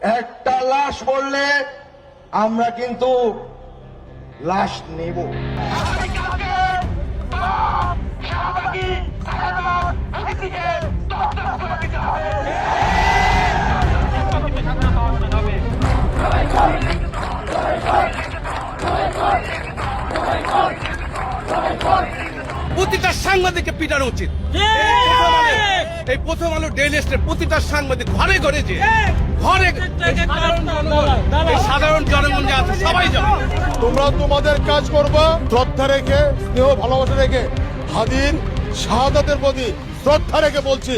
একটা লাশ পড়লে আমরা কিন্তু লাশ নেব। প্রতিটা সাংবাদিককে পিটানো উচিত। এই প্রথম আলো ডেইলি স্টার প্রতিটা সাংবাদিক ঘরে ঘরে যে ঘরে সাধারণ জনগণ যে আছে সবাই যাবে। তোমরা তোমাদের কাজ করবা শ্রদ্ধা রেখে, স্নেহ ভালোবাসা রেখে, হাদির শাহাদাতের প্রতি শ্রদ্ধা রেখে বলছি,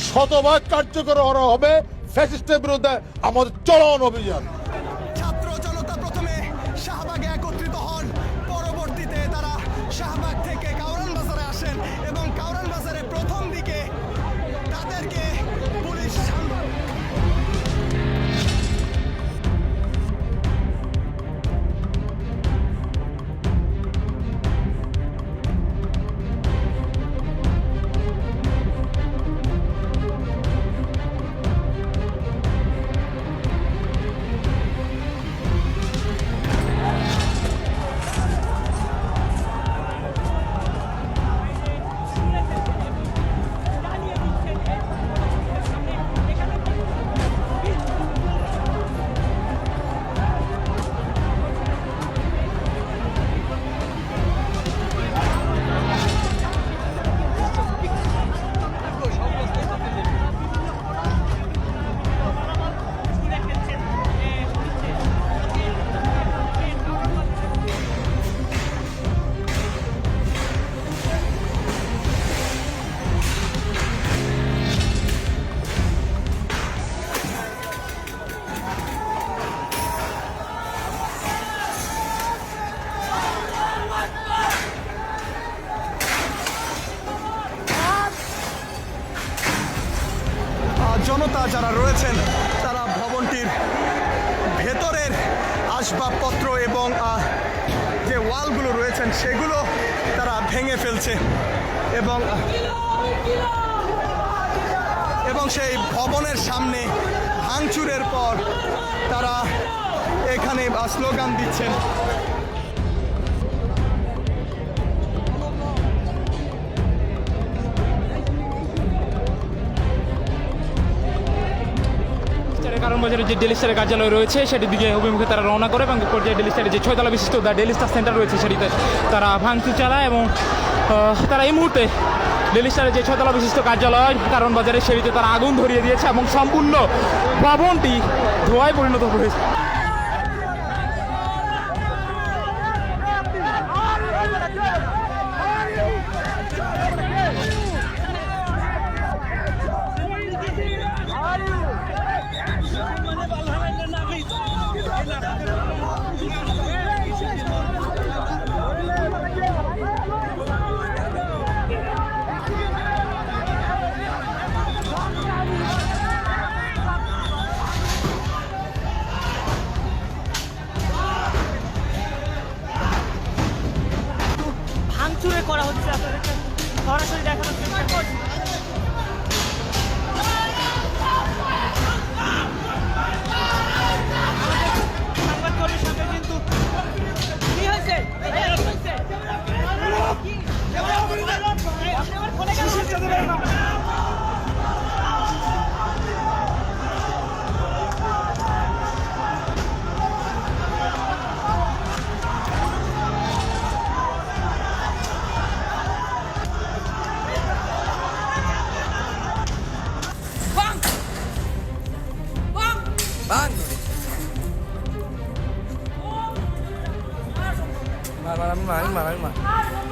শতভাগ কার্যকর হবে ফ্যাসিস্টের বিরুদ্ধে আমাদের চলমান অভিযান। ছাত্র জনতা প্রথমে শাহবাগে একত্রিত হন, পরবর্তীতে তারা শাহবাগ থেকে কাউরান বাজারে আসেন এবং কাউরান বাজারে প্রথম দিকে তাদেরকে পুলিশ জনতা যারা রয়েছেন তারা ভবনটির ভেতরের আসবাবপত্র এবং যে ওয়ালগুলো রয়েছেন সেগুলো তারা ভেঙে ফেলছে এবং সেই ভবনের সামনে ভাঙচুরের পর তারা এখানে স্লোগান দিচ্ছেন। কারণ বাজারে যে ডেলি স্টারের কার্যালয় রয়েছে সেটির দিকে অভিমুখে তারা রওনা করে এবং পর্যায়ে ডেলি স্টারের যে 6 তলা বিশিষ্ট ডেলি স্টার সেন্টার রয়েছে সেটিতে তারা ভাঙচুর চালায় এবং তারা এই মুহূর্তে ডেলি স্টারের যে 6 তলা বিশিষ্ট কার্যালয় কারণ বাজারে সেটিতে তারা আগুন ধরিয়ে দিয়েছে এবং সম্পূর্ণ ভবনটি ধোঁয়ায় পরিণত হয়েছে। ভাঙচুরে করা হচ্ছে, আপনাদেরকে সরাসরি দেখানোর চেষ্টা করছি। সংবাদকর্মীর সঙ্গে কিন্তু কি হয়েছে মার